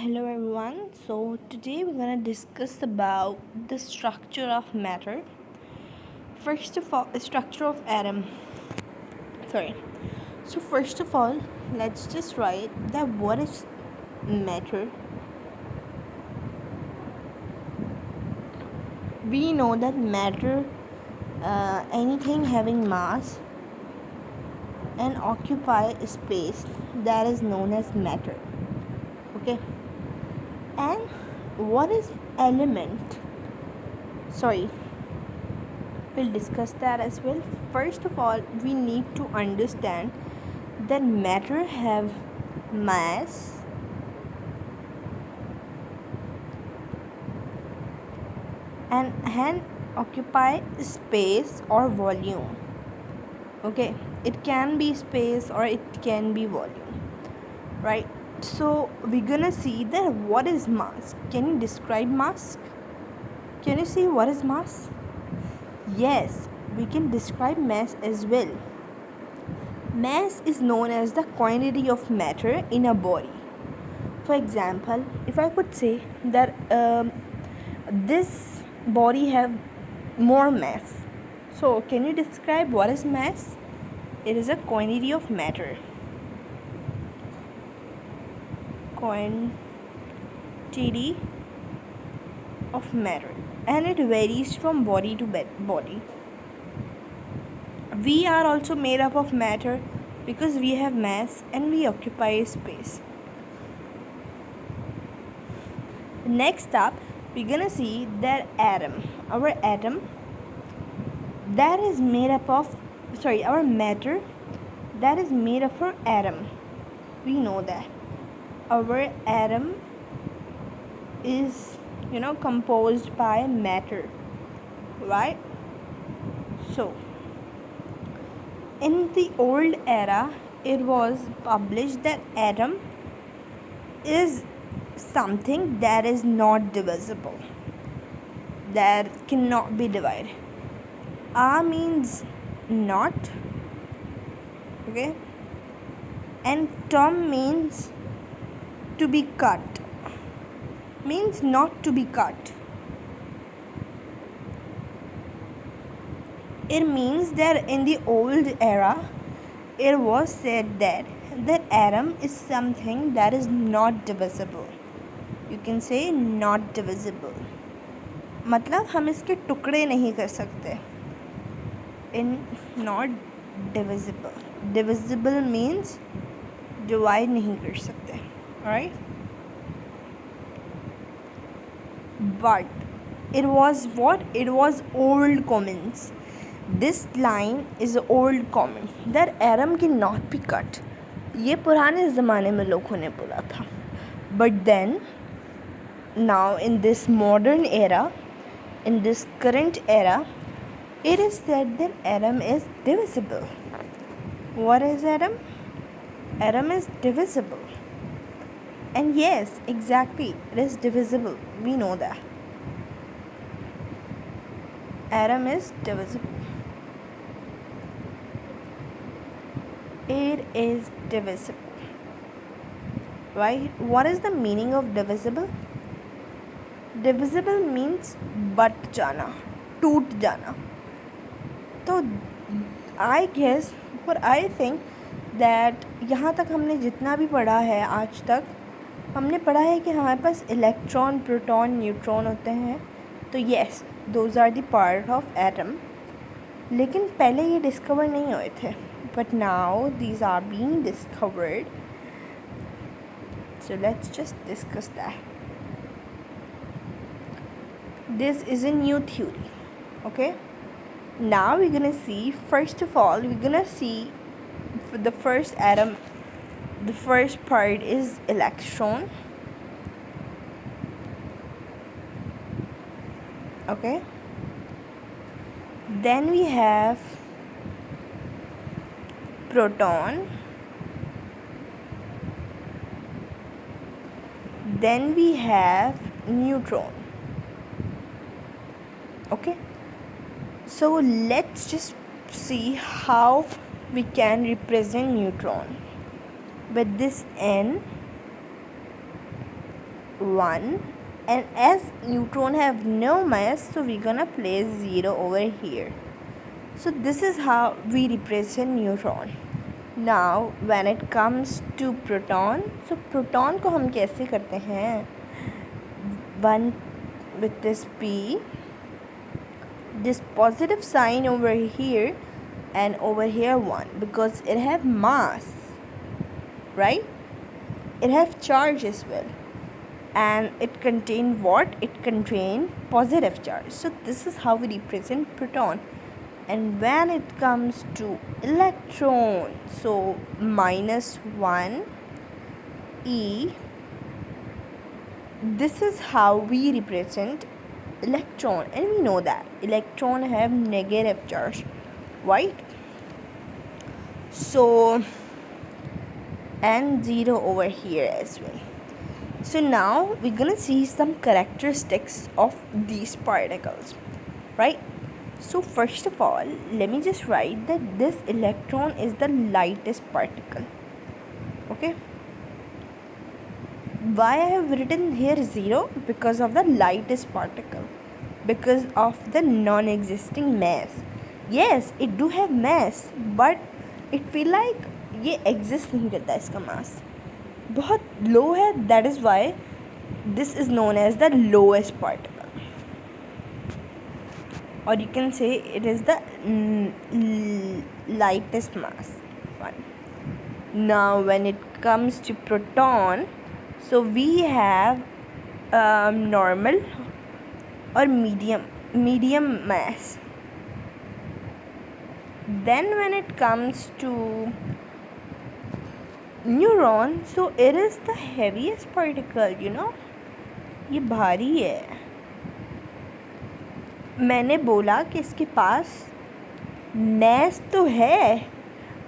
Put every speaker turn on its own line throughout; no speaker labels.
Hello everyone. So today we're gonna discuss about the structure of matter. First of all, the structure of atom. Sorry. So first of all, let's just write that what is matter. We know that matter, anything having mass and occupy space, that is known as matter. Okay. And what is element? Sorry, we'll discuss that as well. First of all, we need to understand that matter have mass and occupy space or volume. Okay, it can be space or it can be volume, right? So we're gonna see that what is mass. Can you describe mass? Can you see what is mass? Yes, we can describe mass as well. Mass is known as the quantity of matter in a body. For example, if I could say that this body have more mass, so can you describe what is mass? It is a quantity of matter. Quantity of matter, and it varies from body to body. We are also made up of matter because we have mass and we occupy space. Next up, we're gonna see that our atom, that is made up of, our matter, that is made up of atom. We know that our atom is composed by matter, right? So in the old era, it was published that atom is something that is not divisible, that cannot be divided. A means not, okay, and tom means to be cut, means not to be cut. It means that in the old era, it was said that atom is something that is not divisible. You can say not divisible. मतलब हम इसके टुकड़े नहीं कर सकते. In not divisible. Divisible means divide नहीं कर सकते. Alright? But it was what? It was old comments. This line is old comment that atom cannot be cut. ये पुराने ज़माने में लोगों ने बोला था. But then now in this modern era, in this current era, it is said that atom is divisible. What is atom? Atom is divisible. And yes, exactly, it is divisible. We know that. Atom is divisible. It is divisible. Right? What is the meaning of divisible? Divisible means but जाना, टूट जाना. तो I guess और I think that यहाँ तक हमने जितना भी पढ़ा है आज तक, हमने पढ़ा है कि हमारे पास इलेक्ट्रॉन, प्रोटॉन, न्यूट्रॉन होते हैं. तो yes, those are the part of atom. लेकिन पहले ये डिस्कवर नहीं हुए थे. But now these are being discovered. So let's just discuss that. This is a new theory. Okay? Now we're gonna see, first of all, we're gonna see for the first atom, the first part is electron. Okay? Then we have proton, then we have neutron. Okay, so let's just see how we can represent neutron with this n 1, and as neutron have no mass, so we're gonna place 0 over here. So this is how we represent neutron. Now when it comes to proton, so proton को हम कैसे करते हैं? 1 with this p, this positive sign over here, and over here 1, because it have mass, right? It have charge as well, and it contain what? It contain positive charge. So this is how we represent proton. And when it comes to electron, so -1 e, this is how we represent electron, and we know that electron have negative charge, right? So and 0 over here as well. So now we're gonna see some characteristics of these particles, right? So first of all, let me just write that this electron is the lightest particle. Okay, why I have written here 0? Because of the lightest particle, because of the non-existing mass. Yes, it do have mass, but it feel like ये exist नहीं करता, इसका mass बहुत low है. That is why this is known as the lowest particle, or you can say it is the lightest mass one. Now when it comes to proton, so we have normal or medium mass. Then when it comes to neuron, so it is the heaviest particle, you know, ये भारी है. मैंने बोला कि इसके पास mess तो है,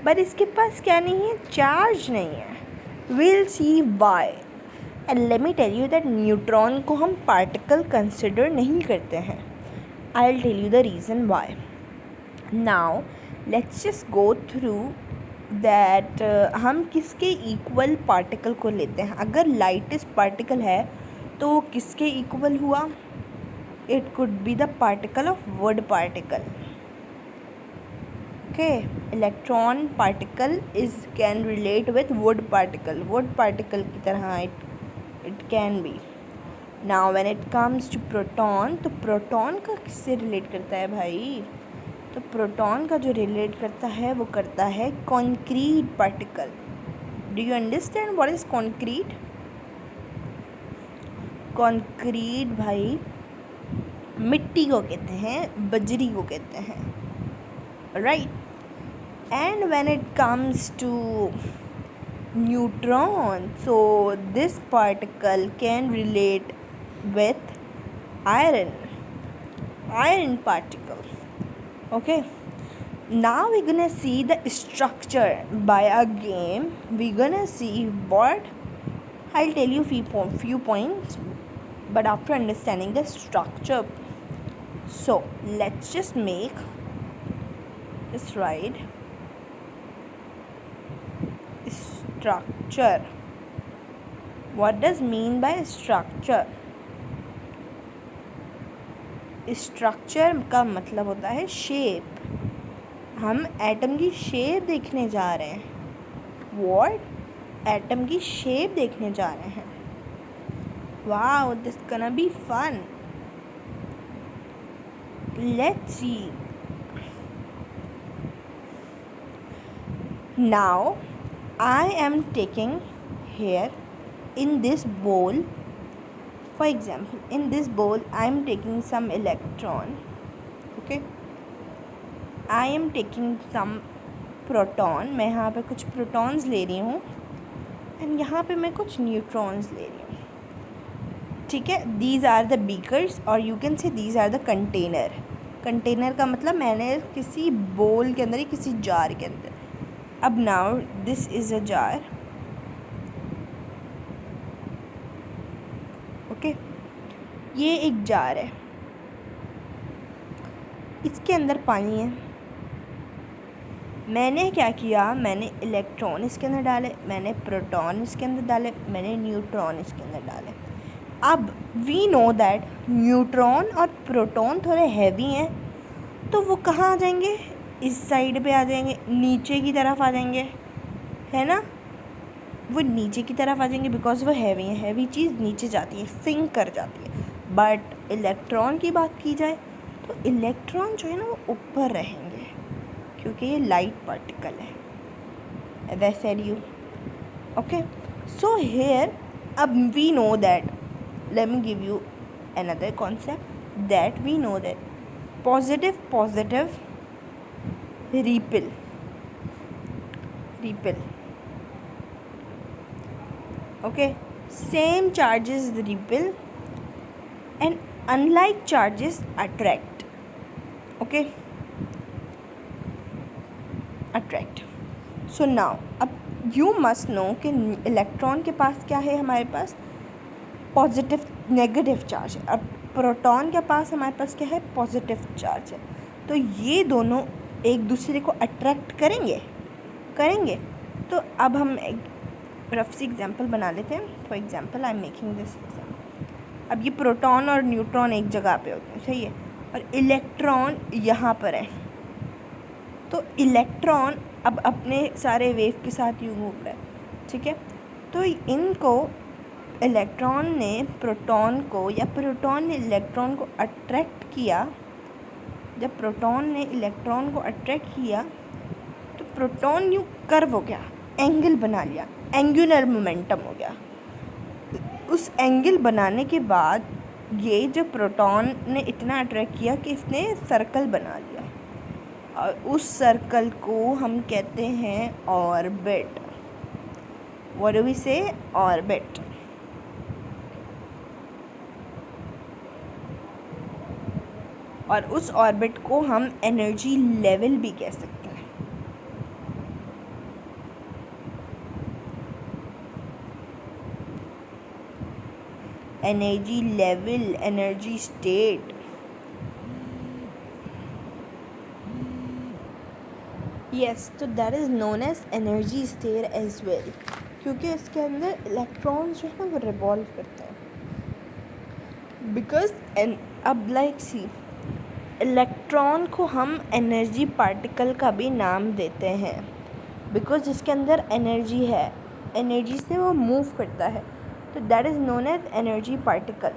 पर इसके पास क्या नहीं है? चार्ज नहीं है. Will see why. And let me tell you that neutron को हम पार्टिकल कंसिडर नहीं करते हैं. I will tell you the reason why. Now let's just go through that हम किसके इक्वल पार्टिकल को लेते हैं. अगर लाइटेस्ट पार्टिकल है तो वो किसके इक्वल हुआ? It could be the particle of wood particle. Okay, electron particle is can relate with wood particle की तरह it can be. Now when it comes to proton, तो प्रोटॉन का किससे रिलेट करता है भाई? तो प्रोटॉन का जो रिलेट करता है वो करता है concrete particle. Do you understand what is concrete? Concrete भाई मिट्टी को कहते हैं, बजरी को कहते हैं, right. And when it comes to neutron, so this particle can relate with iron particle. Okay, now we're gonna see the structure by a game. We're gonna see what I'll tell you few points, but after understanding the structure. So let's just make this right. Structure. What does mean by structure? Structure का मतलब होता है shape. हम atom की shape देखने जा रहे हैं. व्हाट? एटम की शेप देखने जा रहे हैं. Wow, this gonna be fun. Let's see. Now I am taking here in this bowl. For example, in this bowl I am taking some electron. Okay, I am taking some proton. मैं यहाँ पे कुछ protons ले रही हूँ and यहाँ पे मैं कुछ neutrons ले रही हूँ. ठीक है, these are the beakers or you can say these are the container. Container का मतलब मैंने किसी बोल के अंदर या किसी जार के अंदर. अब now this is a jar. Okay, ये एक जार है, इसके अंदर पानी है. मैंने क्या किया? मैंने इलेक्ट्रॉन इसके अंदर डाले, मैंने प्रोटॉन इसके अंदर डाले, मैंने न्यूट्रॉन इसके अंदर डाले. अब वी नो दैट न्यूट्रॉन और प्रोटॉन थोड़े हैवी हैं, तो वो कहाँ आ जाएंगे, इस साइड पे आ जाएंगे, नीचे की तरफ आ जाएंगे, है ना, वो नीचे की तरफ आ जाएंगे बिकॉज वो हैवी है, हैवी चीज़ नीचे जाती है, सिंक कर जाती है। बट इलेक्ट्रॉन की बात की जाए तो इलेक्ट्रॉन जो है ना वो ऊपर रहेंगे, क्योंकि ये लाइट पार्टिकल है, as I said you. Okay, so here अब we know that, let me give you another concept, that we know that positive repel, okay, same charges repel and unlike charges attract, okay, attract. So now अब you must know कि electron के पास क्या है, हमारे पास positive negative charge है, अब proton के पास हमारे पास क्या है, पॉजिटिव चार्ज है। तो ये दोनों एक दूसरे को अट्रैक्ट करेंगे। तो अब हम एक रफ सी एग्जांपल बना लेते हैं। For example I am making this example. अब ये प्रोटॉन और न्यूट्रॉन एक जगह पे होते हैं, सही है, और इलेक्ट्रॉन यहाँ पर है। तो इलेक्ट्रॉन अब अपने सारे वेव के साथ यूँ घूम रहा है, ठीक है। तो इनको इलेक्ट्रॉन ने प्रोटॉन को या प्रोटॉन ने इलेक्ट्रॉन को अट्रैक्ट किया। जब प्रोटॉन ने इलेक्ट्रॉन को अट्रैक्ट किया तो प्रोटॉन यूँ कर्व हो गया, एंगल बना लिया, एंगुलर मोमेंटम हो गया। उस एंगल बनाने के बाद ये जो प्रोटॉन ने इतना अट्रैक्ट किया कि इसने सर्कल बना लिया, और उस सर्कल को हम कहते हैं ऑर्बिट। व्हाट डू वी से, ऑर्बिट। और उस ऑर्बिट को हम एनर्जी लेवल भी कह सकते हैं। Energy level, energy state. Yes, तो that is known as energy state as well, क्योंकि इसके अंदर इलेक्ट्रॉन्स जो है ना वो रिवॉल्व करते हैं। बिकॉज अब लाइक सी, इलेक्ट्रॉन को हम एनर्जी पार्टिकल का भी नाम देते हैं, बिकॉज इसके अंदर एनर्जी है, एनर्जी से वो मूव करता है, तो that is known as energy particle.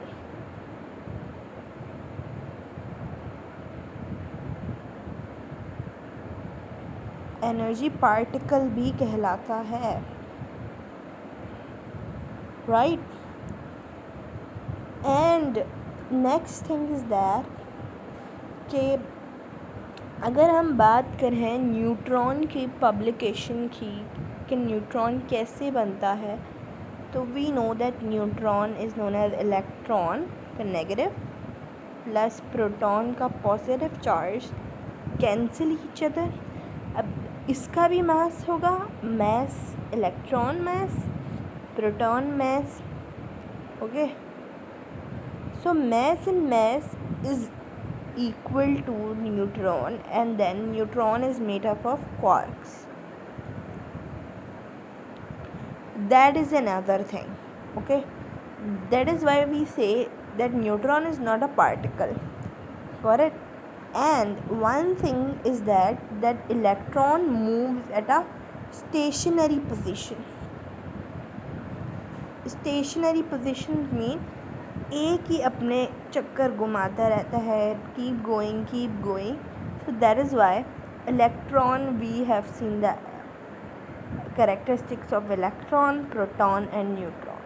Energy particle भी कहलाता है, right. And next thing is that कि अगर हम बात करें न्यूट्रॉन की पब्लिकेशन की, कि न्यूट्रॉन कैसे बनता है, तो we know that neutron is known as electron का नेगेटिव प्लस प्रोटॉन का positive charge cancel each other. अब इसका भी मास होगा, mass electron mass, proton mass, okay. So mass and mass is equal to neutron, and then neutron is made up of quarks. That is another thing, okay. That is why we say that neutron is not a particle, correct. And one thing is that electron moves at a stationary position. Stationary position mean एक ही अपने चक्कर घुमाता रहता है, keep going. So that is why electron, we have seen the characteristics of electron, proton and neutron.